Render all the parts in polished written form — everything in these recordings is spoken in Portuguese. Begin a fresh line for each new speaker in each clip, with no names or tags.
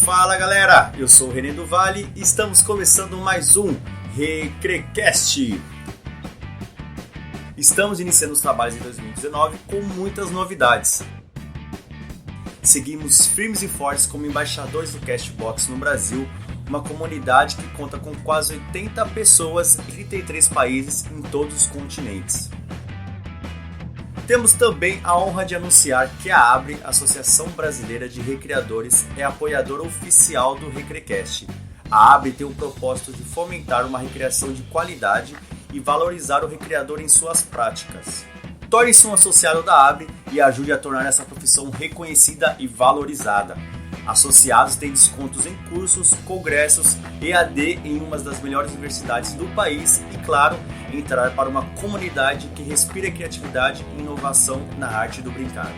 Fala galera, eu sou o René do Vale e estamos começando mais um Recrecast. Estamos iniciando os trabalhos em 2019 com muitas novidades. Seguimos firmes e fortes como embaixadores do Castbox no Brasil, uma comunidade que conta com quase 80 pessoas em 33 países em todos os continentes. Temos também a honra de anunciar que a ABRE, Associação Brasileira de Recreadores, é apoiadora oficial do Recrecast. A ABRE tem o propósito de fomentar uma recreação de qualidade e valorizar o recreador em suas práticas. Torne-se um associado da ABRE e ajude a tornar essa profissão reconhecida e valorizada. Associados têm descontos em cursos, congressos, EAD em uma das melhores universidades do país e, claro, entrar para uma comunidade que respira criatividade e inovação na arte do brincar.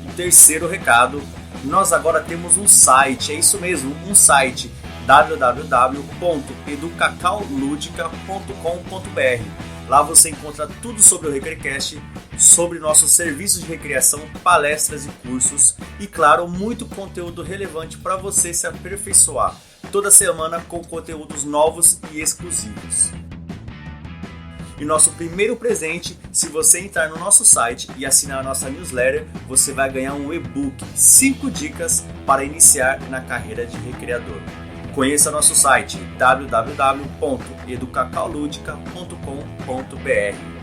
E terceiro recado, nós agora temos um site, é isso mesmo, um site www.educacauludica.com.br. Lá você encontra tudo sobre o Recrecast, sobre nossos serviços de recreação, palestras e cursos e, claro, muito conteúdo relevante para você se aperfeiçoar toda semana com conteúdos novos e exclusivos. E nosso primeiro presente, se você entrar no nosso site e assinar a nossa newsletter, você vai ganhar um e-book 5 dicas para iniciar na carreira de recreador. Conheça nosso site www.educacauludica.com.br.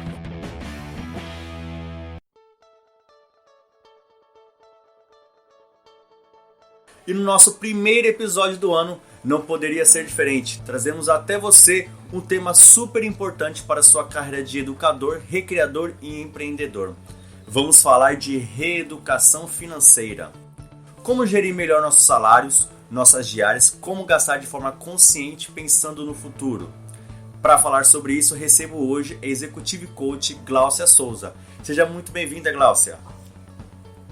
E no nosso primeiro episódio do ano, não poderia ser diferente. Trazemos até você um tema super importante para a sua carreira de educador, recreador e empreendedor. Vamos falar de reeducação financeira. Como gerir melhor nossos salários, nossas diárias, como gastar de forma consciente pensando no futuro. Para falar sobre isso, recebo hoje a Executive Coach Gláucia Souza. Seja muito bem-vinda, Gláucia.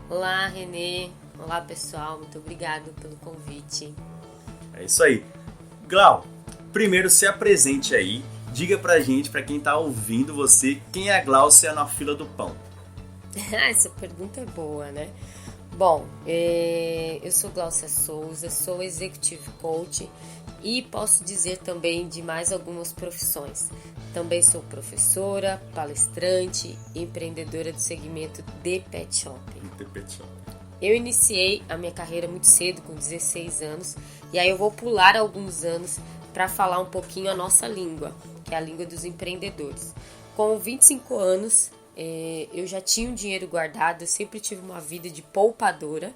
Olá, Renê. Olá, pessoal. Muito obrigado pelo convite.
É isso aí. Glau, primeiro se apresente aí. Diga pra gente, pra quem tá ouvindo você, quem é a Gláucia na fila do pão?
Essa pergunta é boa, né? Bom, eu sou Gláucia Souza, sou Executive Coach e posso dizer também de mais algumas profissões. Também sou professora, palestrante e empreendedora do segmento de pet shop. Eu iniciei a minha carreira muito cedo, com 16 anos, e aí eu vou pular alguns anos para falar um pouquinho a nossa língua, que é a língua dos empreendedores. Com 25 anos, eu já tinha um dinheiro guardado, eu sempre tive uma vida de poupadora.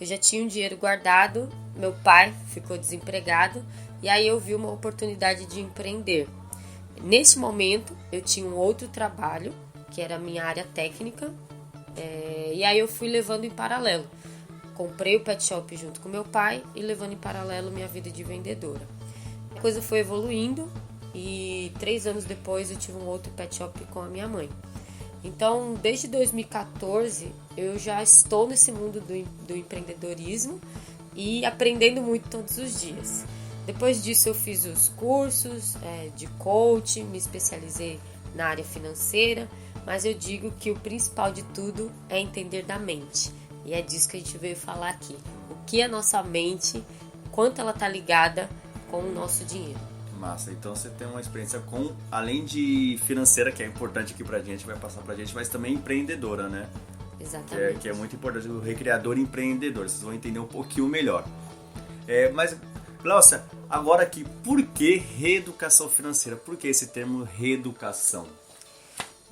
Eu já tinha um dinheiro guardado, meu pai ficou desempregado, e aí eu vi uma oportunidade de empreender. Nesse momento, eu tinha um outro trabalho, que era a minha área técnica, e aí eu fui levando em paralelo. Comprei o pet shop junto com meu pai e levando em paralelo minha vida de vendedora. A coisa foi evoluindo e 3 anos depois eu tive um outro pet shop com a minha mãe. Então, desde 2014, eu já estou nesse mundo do empreendedorismo e aprendendo muito todos os dias. Depois disso, eu fiz os cursos de coach, me especializei na área financeira, mas eu digo que o principal de tudo é entender da mente. E é disso que a gente veio falar aqui. O que é nossa mente, quanto ela está ligada com o nosso dinheiro.
Massa, então você tem uma experiência com, além de financeira, que é importante aqui pra gente, vai passar pra gente, mas também empreendedora, né?
Exatamente.
Que é muito importante, o recreador e empreendedor, vocês vão entender um pouquinho melhor. Mas, Gláucia, agora aqui, por que reeducação financeira? Por que esse termo reeducação?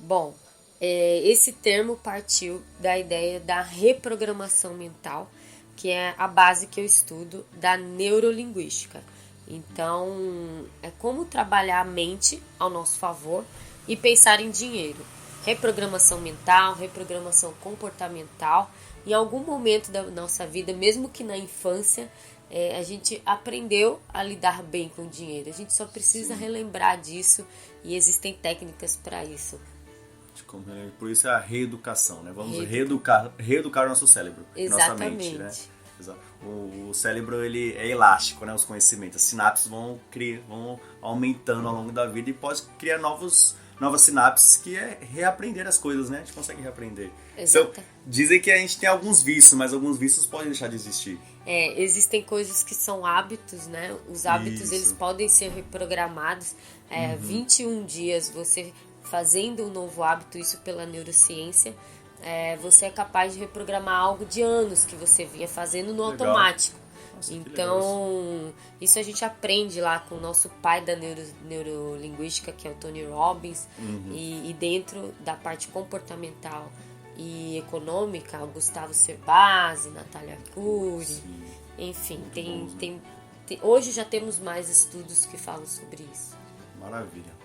Bom, esse termo partiu da ideia da reprogramação mental, que é a base que eu estudo da neurolinguística. Então, é como trabalhar a mente ao nosso favor e pensar em dinheiro. Reprogramação mental, reprogramação comportamental. Em algum momento da nossa vida, mesmo que na infância, a gente aprendeu a lidar bem com o dinheiro. A gente só precisa relembrar disso e existem técnicas para isso.
Por isso é a reeducação, né? Vamos reeducar o nosso cérebro,
exatamente.
Nossa mente, né? O cérebro ele é elástico, né? Os conhecimentos, as sinapses vão aumentando ao longo da vida e pode criar novos novas sinapses, que é reaprender as coisas, né? A gente consegue reaprender.
Exato.
Então, dizem que a gente tem alguns vícios, mas alguns vícios podem deixar de existir.
Existem coisas que são hábitos, né? Os hábitos, eles podem ser reprogramados. 21 dias você fazendo um novo hábito, isso pela neurociência, você é capaz de reprogramar algo de anos que você vinha fazendo no automático. Nossa, então, isso a gente aprende lá com o nosso pai da neurolinguística, que é o Tony Robbins, e dentro da parte comportamental e econômica, o Gustavo Cerbasi, Natália Arcuri, enfim, hoje já temos mais estudos que falam sobre isso.
Maravilha.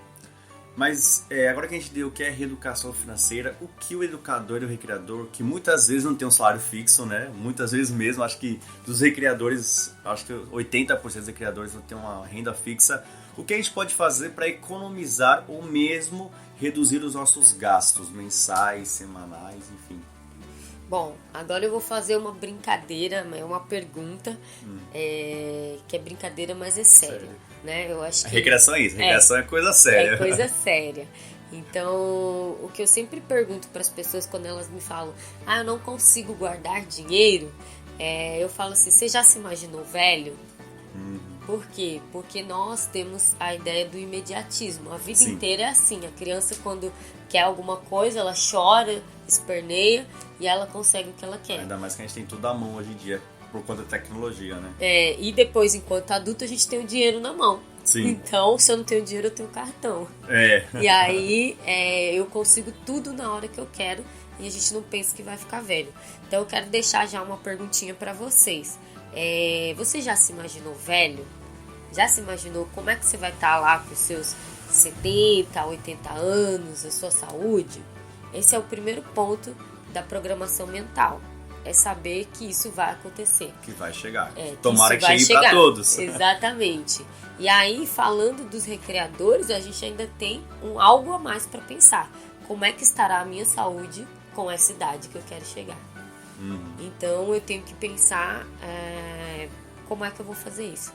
Mas agora que a gente deu o que é reeducação financeira, o que o educador e o recreador, que muitas vezes não tem um salário fixo, né? Muitas vezes mesmo, acho que dos recreadores, acho que 80% dos recreadores não tem uma renda fixa. O que a gente pode fazer para economizar ou mesmo reduzir os nossos gastos mensais, semanais, enfim?
Bom, agora eu vou fazer uma brincadeira, uma pergunta, que é brincadeira, mas é séria, né? Eu acho que
a recreação é isso, recreação é coisa séria.
É coisa séria. Então, o que eu sempre pergunto para as pessoas quando elas me falam, eu não consigo guardar dinheiro, eu falo assim, você já se imaginou velho? Por quê? Porque nós temos a ideia do imediatismo. A vida inteira é assim. A criança, quando quer alguma coisa, ela chora, esperneia e ela consegue o que ela quer.
Ainda mais que a gente tem tudo à mão hoje em dia, por conta da tecnologia, né?
E depois, enquanto adulto, a gente tem o dinheiro na mão.
Sim.
Então, se eu não tenho dinheiro, eu tenho cartão. E aí, eu consigo tudo na hora que eu quero e a gente não pensa que vai ficar velho. Então, eu quero deixar já uma perguntinha para vocês. Você já se imaginou velho? Já se imaginou como é que você vai estar lá com os seus 70, 80 anos, a sua saúde? Esse é o primeiro ponto da programação mental. É saber que isso vai acontecer.
Que vai chegar. Tomara que chegue para todos.
Exatamente. E aí, falando dos recreadores, a gente ainda tem algo a mais para pensar. Como é que estará a minha saúde com essa idade que eu quero chegar? Então, eu tenho que pensar como é que eu vou fazer isso.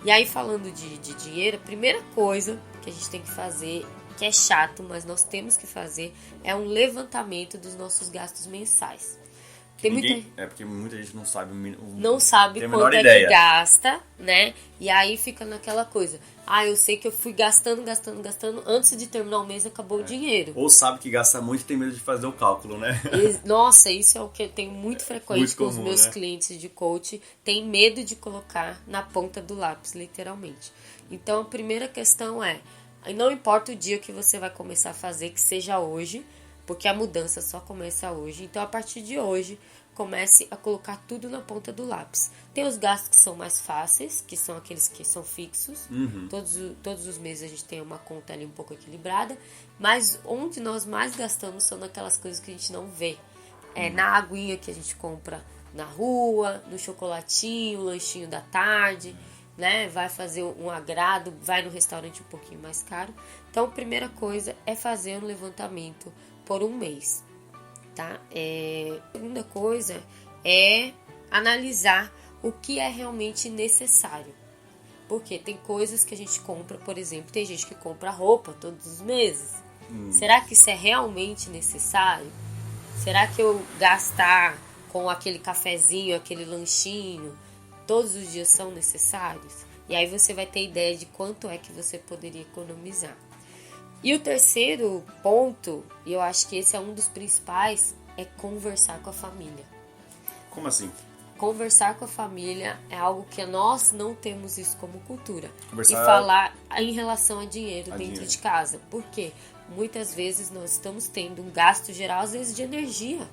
E aí, falando de dinheiro, a primeira coisa que a gente tem que fazer, que é chato, mas nós temos que fazer, é um levantamento dos nossos gastos mensais.
Porque muita gente não sabe
não sabe quanto que gasta, né? E aí fica naquela coisa. Eu sei que eu fui gastando, antes de terminar o mês acabou o dinheiro.
Ou sabe que gasta muito e tem medo de fazer o cálculo, né?
Nossa, isso é o que eu tenho muito frequente
muito
com
comum,
os meus
né?
clientes de coach. Tem medo de colocar na ponta do lápis, literalmente. Então, a primeira questão não importa o dia que você vai começar a fazer, que seja hoje, porque a mudança só começa hoje. Então, a partir de hoje, comece a colocar tudo na ponta do lápis. Tem os gastos que são mais fáceis, que são aqueles que são fixos. Todos os meses a gente tem uma conta ali um pouco equilibrada. Mas onde nós mais gastamos são naquelas coisas que a gente não vê. Na aguinha que a gente compra na rua, no chocolatinho, lanchinho da tarde, né? Vai fazer um agrado, vai no restaurante um pouquinho mais caro. Então, a primeira coisa é fazer um levantamento por um mês. Tá? A segunda coisa é analisar o que é realmente necessário. Porque tem coisas que a gente compra, por exemplo, tem gente que compra roupa todos os meses. Será que isso é realmente necessário? Será que eu gastar com aquele cafezinho, aquele lanchinho, todos os dias são necessários? E aí você vai ter ideia de quanto é que você poderia economizar. E o terceiro ponto, e eu acho que esse é um dos principais, é conversar com a família.
Como assim?
Conversar com a família é algo que nós não temos isso como cultura.
Conversar...
E falar em relação a dinheiro dentro de casa. Por quê? Muitas vezes nós estamos tendo um gasto geral, às vezes de energia,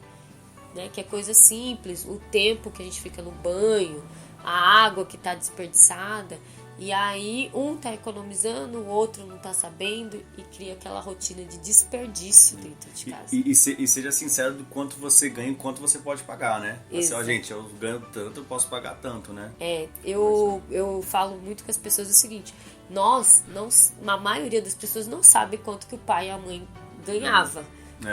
né? Que é coisa simples, o tempo que a gente fica no banho, a água que está desperdiçada. E aí um tá economizando, o outro não tá sabendo e cria aquela rotina de desperdício dentro de casa.
E seja sincero do quanto você ganha e quanto você pode pagar, né? Assim, gente, eu ganho tanto, eu posso pagar tanto, né?
Eu falo muito com as pessoas o seguinte, a maioria das pessoas não sabe quanto que o pai e a mãe ganhavam.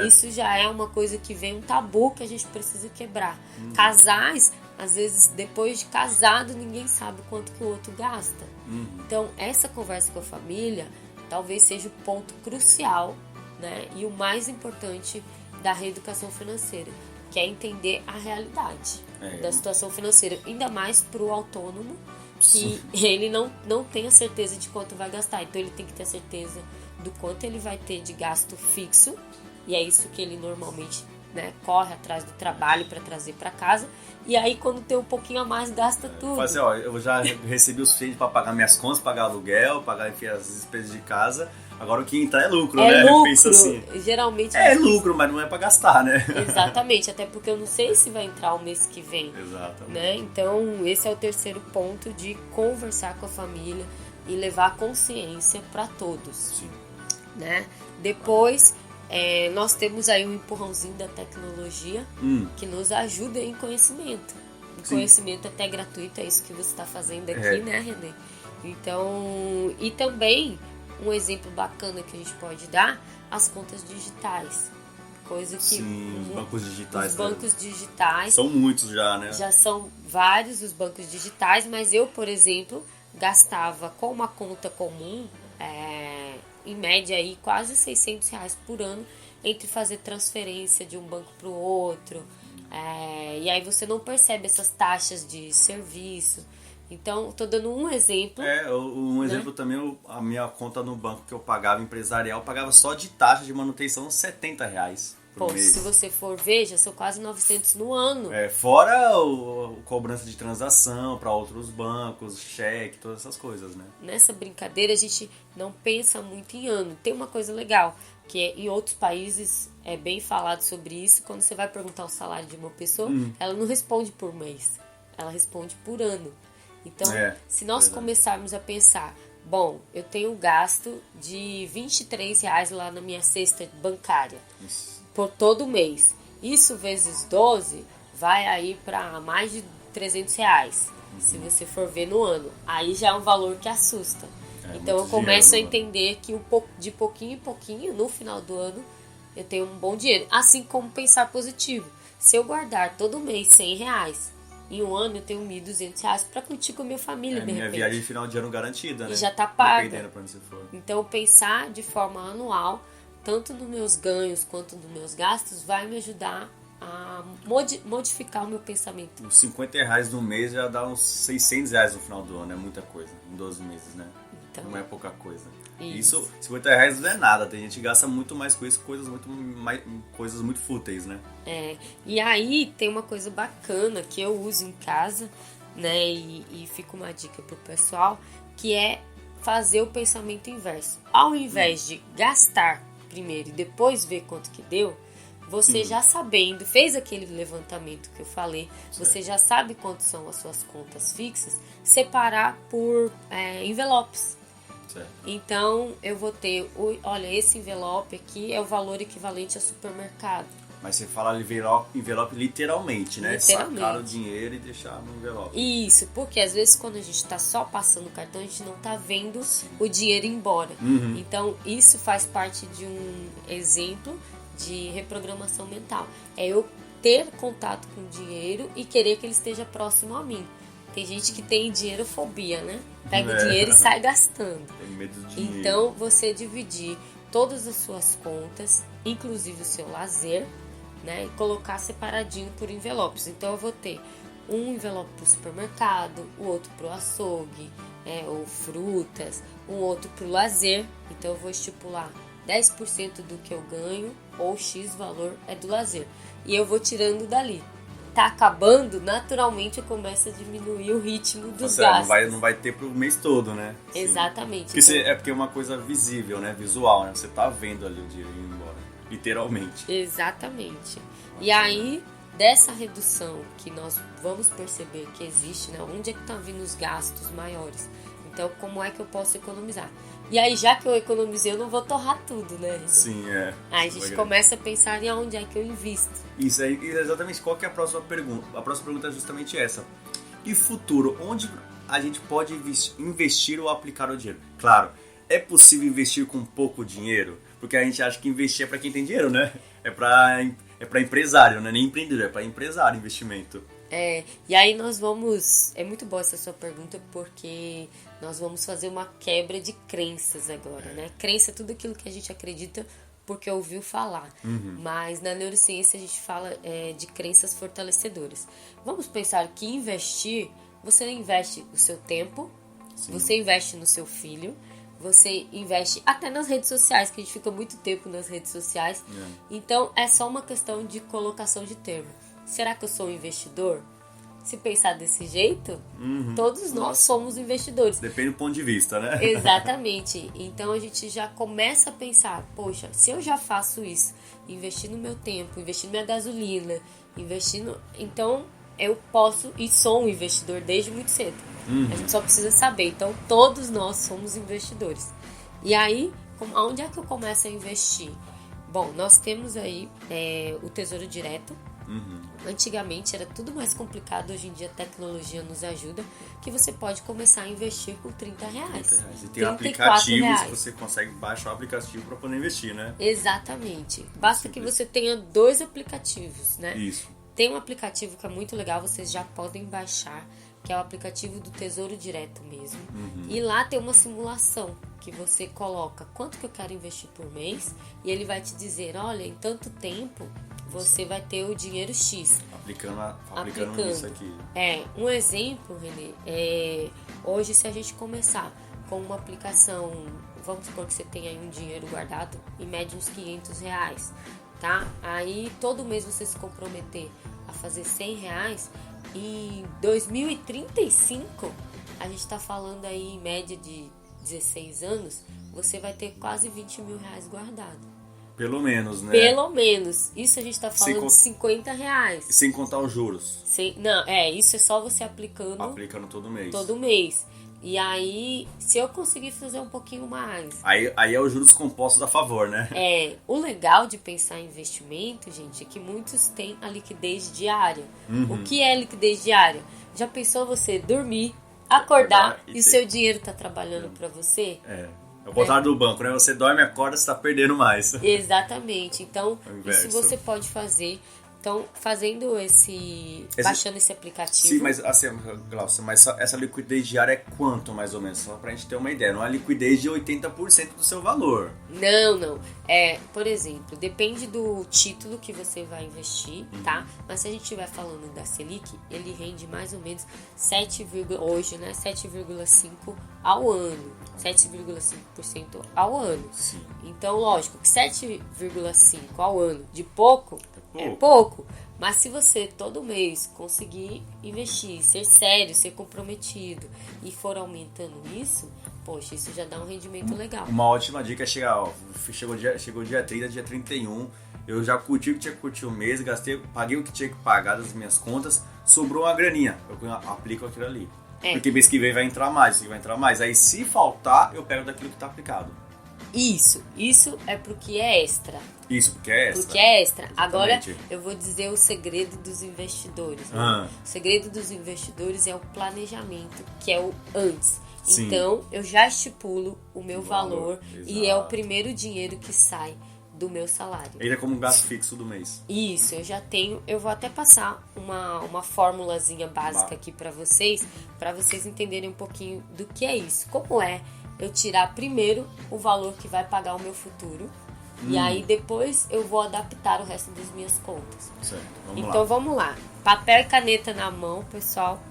Isso já é uma coisa que vem um tabu que a gente precisa quebrar. Casais, às vezes, depois de casado, ninguém sabe quanto que o outro gasta. Então, essa conversa com a família talvez seja o ponto crucial né? E o mais importante da reeducação financeira, que é entender a realidade da situação financeira, ainda mais para o autônomo, que ele não tem a certeza de quanto vai gastar. Então ele tem que ter a certeza do quanto ele vai ter de gasto fixo, e é isso que ele normalmente, né, corre atrás do trabalho para trazer para casa. E aí quando tem um pouquinho a mais, gasta tudo.
Assim, ó, eu já recebi o suficiente para pagar minhas contas, pagar aluguel, pagar, enfim, as despesas de casa. Agora o que entrar é lucro, né?
Lucro.
Pensa assim.
Geralmente
é lucro, mas não é para gastar, né?
Exatamente, até porque eu não sei se vai entrar o mês que vem.
Exatamente.
Né? Então, esse é o terceiro ponto, de conversar com a família e levar consciência para todos.
Sim.
Né? Depois, nós temos aí um empurrãozinho da tecnologia que nos ajuda em conhecimento. Conhecimento até gratuito, é isso que você está fazendo aqui, né, Renê? Então, e também um exemplo bacana que a gente pode dar, as contas digitais. Coisa que
os bancos digitais.
Os bancos digitais.
São muitos já, né?
Já são vários os bancos digitais, mas eu, por exemplo, gastava com uma conta comum, em média aí quase R$600 por ano, entre fazer transferência de um banco para o outro. E aí você não percebe essas taxas de serviço. Então, estou dando um exemplo.
Um exemplo também, a minha conta no banco que eu pagava, empresarial, pagava só de taxa de manutenção R$70 por mês.
Se você for ver, já são quase 900 no ano.
Fora a cobrança de transação para outros bancos, cheque, todas essas coisas, né?
Nessa brincadeira, a gente não pensa muito em ano. Tem uma coisa legal, que em outros países é bem falado sobre isso. Quando você vai perguntar o salário de uma pessoa, ela não responde por mês, ela responde por ano. Então, se nós começarmos a pensar, bom, eu tenho um gasto de R$23 lá na minha cesta bancária por todo mês. Isso vezes 12 vai aí para mais de R$300, se você for ver no ano. Aí já é um valor que assusta. Então eu começo a entender que de pouquinho em pouquinho, no final do ano, eu tenho um bom dinheiro. Assim como pensar positivo. Se eu guardar todo mês R$100, em um ano eu tenho R$1.200 para curtir com a minha família, de repente.
Minha viagem de final de ano garantida, né?
E já tá paga.
Dependendo pra onde você for.
Então, pensar de forma anual, tanto nos meus ganhos quanto nos meus gastos, vai me ajudar a modificar o meu pensamento.
Uns R$50 no mês já dá uns R$600 no final do ano, é muita coisa, em 12 meses, né? Então, não é pouca coisa. Isso, R$50 não é nada, tem gente que gasta muito mais com isso, coisas muito fúteis, né?
E aí tem uma coisa bacana que eu uso em casa, né, e fica uma dica pro pessoal, que é fazer o pensamento inverso. Ao invés de gastar primeiro e depois ver quanto que deu, você já sabendo, fez aquele levantamento que eu falei, você já sabe quanto são as suas contas fixas, separar por envelopes. Então, eu vou ter, olha, esse envelope aqui é o valor equivalente ao supermercado.
Mas você fala envelope literalmente, né?
Literalmente.
Sacar o dinheiro e deixar no envelope.
Isso, porque às vezes quando a gente está só passando o cartão, a gente não está vendo o dinheiro ir embora. Então, isso faz parte de um exemplo de reprogramação mental. É eu ter contato com o dinheiro e querer que ele esteja próximo a mim. Tem gente que tem dinheirofobia, né? Pega o dinheiro e sai gastando.
Tem medo de dinheiro.
Então, você dividir todas as suas contas, inclusive o seu lazer, né? E colocar separadinho por envelopes. Então, eu vou ter um envelope para o supermercado, o outro para o açougue, ou frutas, um outro para o lazer. Então, eu vou estipular 10% do que eu ganho ou X valor é do lazer. E eu vou tirando dali. Tá acabando, naturalmente eu começo a diminuir o ritmo dos gastos.
Não vai ter pro mês todo, né?
Exatamente.
Porque é uma coisa visível, né? Visual, né? Você tá vendo ali o dinheiro indo embora. Literalmente.
Exatamente. E aí, dessa redução que nós vamos perceber que existe, né? Onde é que tá vindo os gastos maiores? Então, como é que eu posso economizar? E aí, já que eu economizei, eu não vou torrar tudo, né?
Sim,
Aí a gente começa a pensar em onde é que eu invisto.
Isso aí, exatamente. Qual que é a próxima pergunta? A próxima pergunta é justamente essa. E futuro, onde a gente pode investir ou aplicar o dinheiro? Claro, é possível investir com pouco dinheiro? Porque a gente acha que investir é para quem tem dinheiro, né? É para empresário, não é nem empreendedor, é para empresário investimento.
E aí nós vamos... É muito boa essa sua pergunta, porque nós vamos fazer uma quebra de crenças agora, né? Crença é tudo aquilo que a gente acredita porque ouviu falar. Mas na neurociência a gente fala de crenças fortalecedoras. Vamos pensar que investir, você investe o seu tempo, você investe no seu filho, você investe até nas redes sociais, que a gente fica muito tempo nas redes sociais. Então é só uma questão de colocação de termo. Será que eu sou um investidor? Se pensar desse jeito, todos nós somos investidores.
Depende do ponto de vista, né?
Exatamente. Então a gente já começa a pensar, poxa, se eu já faço isso, investir no meu tempo, investir na minha gasolina, então eu posso e sou um investidor desde muito cedo. A gente só precisa saber. Então todos nós somos investidores. E aí, onde é que eu começo a investir? Bom, nós temos aí o Tesouro Direto. Antigamente era tudo mais complicado, hoje em dia a tecnologia nos ajuda, que você pode começar a investir com R$30.
E tem aplicativos que você consegue baixar o aplicativo para poder investir, né?
Exatamente. Basta que você tenha 2 aplicativos, né?
Isso.
Tem um aplicativo que é muito legal, vocês já podem baixar, que é o aplicativo do Tesouro Direto mesmo. E lá tem uma simulação que você coloca quanto que eu quero investir por mês e ele vai te dizer, olha, em tanto tempo você vai ter o dinheiro X.
Aplicando isso aqui.
Um exemplo, Renê, hoje se a gente começar com uma aplicação, vamos supor que você tenha aí um dinheiro guardado, em média uns R$500, tá? Aí todo mês você se comprometer a fazer R$100, em 2035, a gente tá falando aí em média de 16 anos, você vai ter quase R$20 mil guardado.
Pelo menos, né?
Pelo menos. Isso a gente tá falando de R$50.
Sem contar os juros.
Isso é só você aplicando.
Aplicando todo mês.
Todo mês. E aí, se eu conseguir fazer um pouquinho mais...
Aí é os juros compostos a favor, né?
O legal de pensar em investimento, gente, é que muitos têm a liquidez diária. O que é liquidez diária? Já pensou você dormir, acordar e o seu dinheiro tá trabalhando para você?
É o contrário do banco, né? Você dorme, acorda, você tá perdendo mais.
Exatamente. Então, isso você pode fazer. Então, baixando esse aplicativo...
Sim, mas assim, Glaucia, essa liquidez diária é quanto, mais ou menos? Só pra gente ter uma ideia. Não é liquidez de 80% do seu valor.
Não. Por exemplo, depende do título que você vai investir, tá? Mas se a gente estiver falando da Selic, ele rende mais ou menos 7,5% ao ano. 7,5% ao ano.
Sim.
Então, lógico que 7,5% ao ano de pouco é pouco. Mas se você todo mês conseguir investir, ser sério, ser comprometido e for aumentando isso, poxa, isso já dá um rendimento legal.
Uma ótima dica é chegou dia 30, dia 31, eu já curti o que tinha que curtir o mês, paguei o que tinha que pagar das minhas contas, sobrou uma graninha, eu aplico aquilo ali. Porque mês que vem vai entrar mais, aí se faltar, eu pego daquilo que está aplicado.
Isso é porque é extra.
Isso, porque é extra.
Porque é extra.
Exatamente.
Agora eu vou dizer o segredo dos investidores. Né? O segredo dos investidores é o planejamento, que é o antes.
Sim.
Então, eu já estipulo o meu valor e é o primeiro dinheiro que sai do meu salário.
Ele é como um gasto fixo do mês.
Isso, eu já tenho. Eu vou até passar uma formulazinha básica aqui para vocês entenderem um pouquinho do que é isso. Como é eu tirar primeiro o valor que vai pagar o meu futuro e aí depois eu vou adaptar o resto das minhas contas.
Certo,
vamos lá. Papel e caneta na mão, pessoal.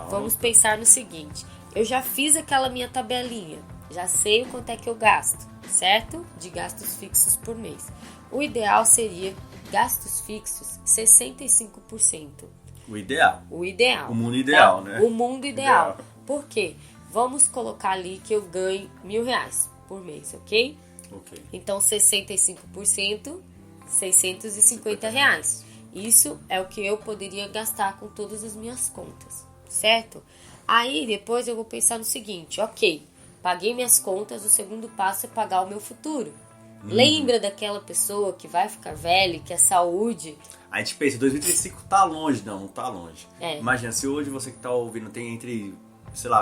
Vamos pensar no seguinte. Eu já fiz aquela minha tabelinha. Já sei o quanto é que eu gasto, certo? De gastos fixos por mês. O ideal seria gastos fixos 65%.
O ideal.
O ideal.
O mundo ideal,
tá?
né?
O mundo ideal. Por quê? Vamos colocar ali que eu ganho R$1.000 por mês, ok?
Ok.
Então, 65%, R$650. Isso é o que eu poderia gastar com todas as minhas contas, certo? Aí, depois eu vou pensar no seguinte, ok, paguei minhas contas, o segundo passo é pagar o meu futuro. Lembra daquela pessoa que vai ficar velha, que a saúde...
A gente pensa, 2035 tá longe, não tá longe. Imagina, se hoje você que tá ouvindo tem entre...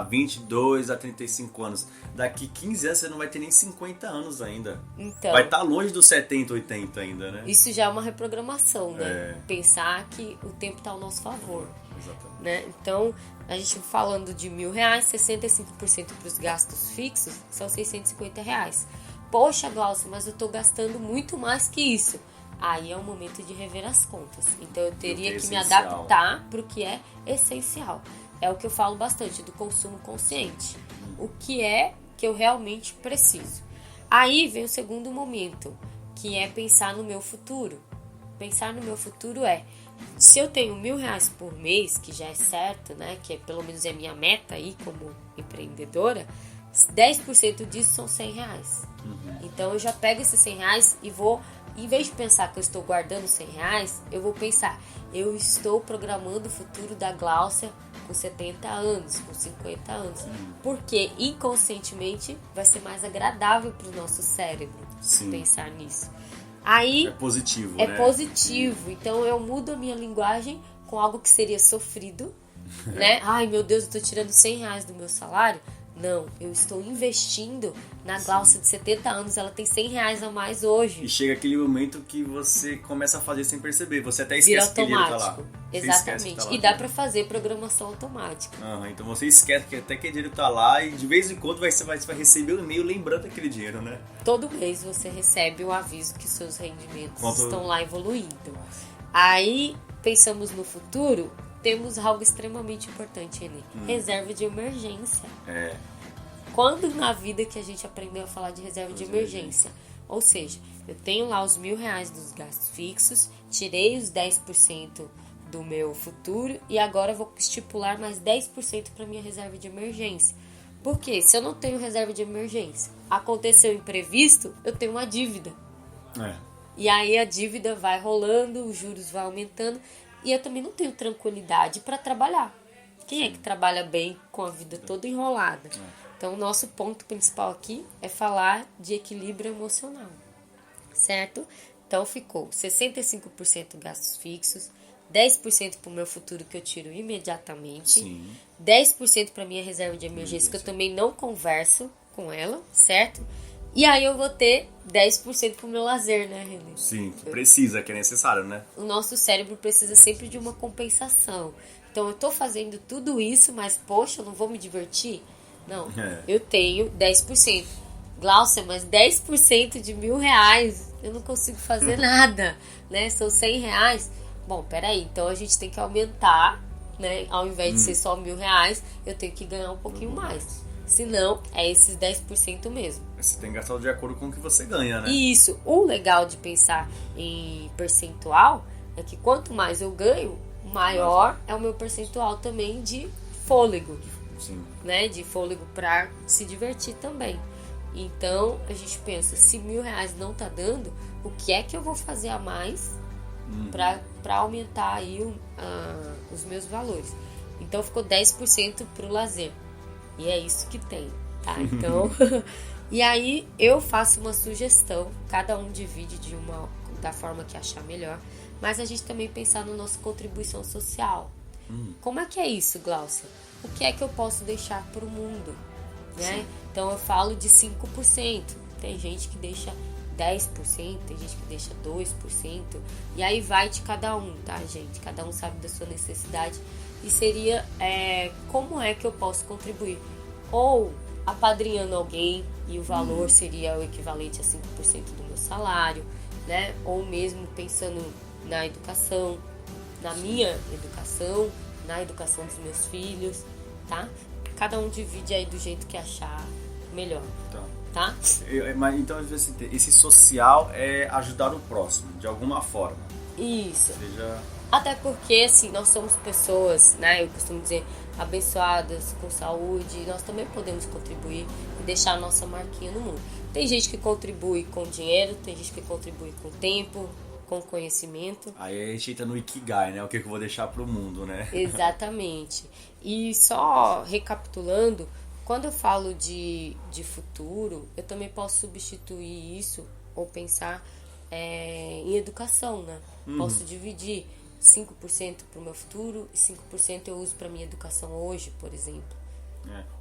22 a 35 anos. Daqui 15 anos você não vai ter nem 50 anos ainda.
Então,
vai estar longe dos 70, 80 ainda, né?
Isso já é uma reprogramação, né? Pensar que o tempo está ao nosso favor.
Exatamente.
Né? Então, a gente falando de R$1.000, 65% para os gastos fixos são R$650. poxa, Glaucia, mas eu tô gastando muito mais que isso. Aí é o momento de rever as contas. Então eu teria que me adaptar para o que é essencial. É o que eu falo bastante do consumo consciente. O que é que eu realmente preciso. Aí vem o segundo momento, que é pensar no meu futuro. Pensar no meu futuro se eu tenho R$1.000 por mês, que já é certo, né? Que pelo menos é minha meta aí como empreendedora, 10% disso são R$100. Então eu já pego esses R$100 e vou, em vez de pensar que eu estou guardando R$100, eu vou pensar, eu estou programando o futuro da Glaucia com 70 anos, com 50 anos. Porque inconscientemente vai ser mais agradável para o nosso cérebro pensar nisso. Aí,
é positivo,
né? É positivo. Então eu mudo a minha linguagem com algo que seria sofrido, né? Ai, meu Deus, eu estou tirando R$100 do meu salário. Não, eu estou investindo na Glaucia de 70 anos, ela tem R$100 a mais hoje.
E chega aquele momento que você começa a fazer sem perceber, você até esquece que ele tá lá.
Exatamente, tá lá, e dá pra fazer programação automática.
Então você esquece que até que dinheiro tá lá e de vez em quando você vai receber um e-mail lembrando aquele dinheiro, né?
Todo mês você recebe o aviso que seus rendimentos estão lá evoluindo. Aí, pensamos no futuro, temos algo extremamente importante ali. Reserva de emergência. Quando na vida que a gente aprendeu a falar de reserva de emergência? Ou seja, eu tenho lá os R$1.000 dos gastos fixos, tirei os 10% do meu futuro e agora eu vou estipular mais 10% para minha reserva de emergência. Porque se eu não tenho reserva de emergência, aconteceu um imprevisto, eu tenho uma dívida. E aí a dívida vai rolando, os juros vão aumentando. E eu também não tenho tranquilidade para trabalhar. Quem é que trabalha bem com a vida toda enrolada? Então, o nosso ponto principal aqui é falar de equilíbrio emocional, certo? Então, ficou 65% gastos fixos, 10% para o meu futuro que eu tiro imediatamente, 10% para minha reserva de emergência que eu também não converso com ela, certo? E aí eu vou ter 10% pro meu lazer, né, René?
Sim, que precisa, que é necessário, né?
O nosso cérebro precisa sempre de uma compensação. Então eu tô fazendo tudo isso, mas poxa, eu não vou me divertir? Não, eu tenho 10%. Glaucia, mas 10% de R$1.000, eu não consigo fazer nada, né? São R$100. Bom, peraí, então a gente tem que aumentar, né? Ao invés de ser só R$1.000, eu tenho que ganhar um pouquinho mais. Senão, é esses 10% mesmo.
Você tem que gastar de acordo com o que você ganha, né?
Isso. O legal de pensar em percentual é que quanto mais eu ganho, maior é o meu percentual também de fôlego. Né? De fôlego para se divertir também. Então, a gente pensa, se R$1.000 não tá dando, o que é que eu vou fazer a mais para aumentar aí os meus valores? Então, ficou 10% pro lazer. E é isso que tem, tá? Então, e aí eu faço uma sugestão, cada um divide da forma que achar melhor, mas a gente também pensar na nossa contribuição social. Como é que é isso, Glaucia? O que é que eu posso deixar para o mundo, né? Então eu falo de 5%, tem gente que deixa 10%, tem gente que deixa 2%, e aí vai de cada um, tá, gente? Cada um sabe da sua necessidade. E seria como é que eu posso contribuir? Ou apadrinhando alguém e o valor seria o equivalente a 5% do meu salário, né? Ou mesmo pensando na educação, na minha educação, na educação dos meus filhos, tá? Cada um divide aí do jeito que achar melhor, tá?
Então, esse social é ajudar o próximo, de alguma forma.
Isso. Até porque, assim, nós somos pessoas, né, eu costumo dizer, abençoadas, com saúde, nós também podemos contribuir e deixar a nossa marquinha no mundo. Tem gente que contribui com dinheiro, tem gente que contribui com tempo, com conhecimento.
Aí a gente entra no Ikigai, né, o que eu vou deixar pro mundo, né?
Exatamente. E só recapitulando, quando eu falo de futuro, eu também posso substituir isso ou pensar em educação, né? Posso dividir 5% para o meu futuro e 5% eu uso para minha educação hoje, por exemplo.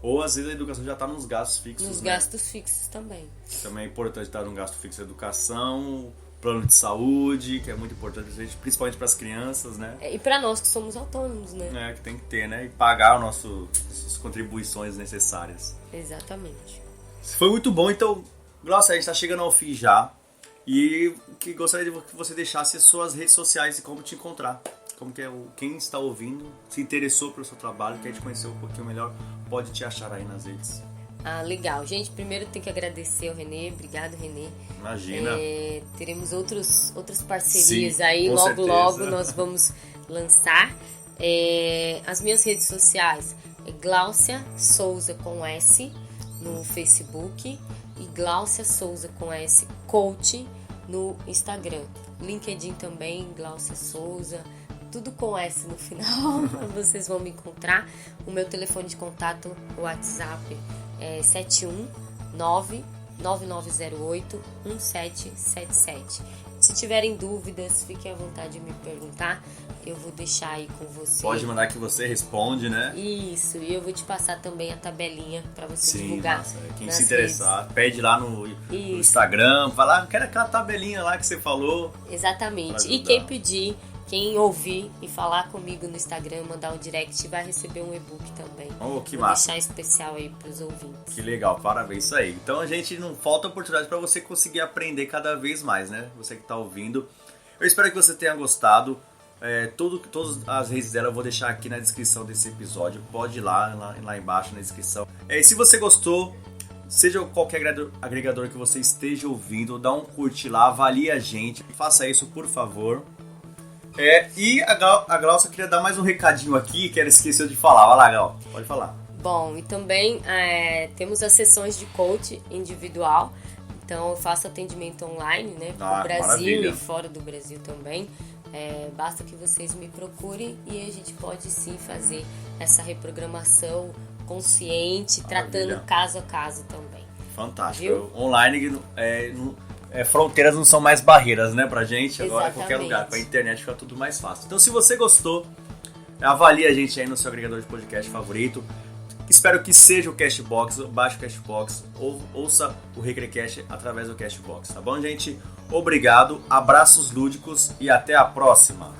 Ou às vezes a educação já está nos gastos fixos.
Nos gastos fixos também.
Também é importante estar num gasto fixo de educação, plano de saúde, que é muito importante, principalmente para as crianças, né?
E para nós que somos autônomos, né?
Que tem que ter, né? E pagar as contribuições necessárias.
Exatamente.
Foi muito bom, então Glaucia, a gente está chegando ao fim já. E que gostaria de que você deixasse as suas redes sociais e como te encontrar. Como que quem está ouvindo, se interessou pelo seu trabalho, quer te conhecer um pouquinho melhor, pode te achar aí nas redes.
Legal. Gente, primeiro tem que agradecer ao Renê. Obrigado, Renê.
Imagina.
Teremos outras parcerias. Sim, aí, logo nós vamos lançar. As minhas redes sociais é Glaucia Souza com S no Facebook e Glaucia Souza com S Coach no Instagram. LinkedIn também, Glaucia Souza, tudo com S no final. Vocês vão me encontrar. O meu telefone de contato, o WhatsApp é 719-9908-1777. Se tiverem dúvidas, fiquem à vontade de me perguntar. Eu vou deixar aí com você.
Pode mandar que você responde, né?
Isso, e eu vou te passar também a tabelinha para você divulgar.
Massa. Quem se interessar, redes. Pede lá no Instagram, vai lá, quero aquela tabelinha lá que você falou.
Exatamente. E quem pedir, quem ouvir e falar comigo no Instagram, mandar um direct, vai receber um e-book também.
Que
vou
massa.
Deixar especial aí pros ouvintes.
Que legal, parabéns, isso aí. Então a gente não falta oportunidade para você conseguir aprender cada vez mais, né? Você que tá ouvindo. Eu espero que você tenha gostado. Todas as redes dela eu vou deixar aqui na descrição desse episódio. Pode ir lá embaixo na descrição. Se você gostou, seja qualquer agregador que você esteja ouvindo, dá um curte lá, avalie a gente. Faça isso, por favor. E a Glaucia queria dar mais um recadinho aqui que ela esqueceu de falar. Vai lá, Gal, pode falar.
Bom, e também temos as sessões de coach individual. Então eu faço atendimento online, né? No Brasil maravilha. E fora do Brasil também. Basta que vocês me procurem e a gente pode sim fazer essa reprogramação consciente, maravilha. Tratando caso a caso também.
Fantástico. Viu? Online, fronteiras não são mais barreiras, né, pra gente. Agora em qualquer lugar. Com a internet fica tudo mais fácil. Então se você gostou, avalie a gente aí no seu agregador de podcast favorito. Espero que seja o Castbox, baixe o Castbox, ouça o Recrecast através do Castbox, tá bom, gente? Obrigado, abraços lúdicos e até a próxima!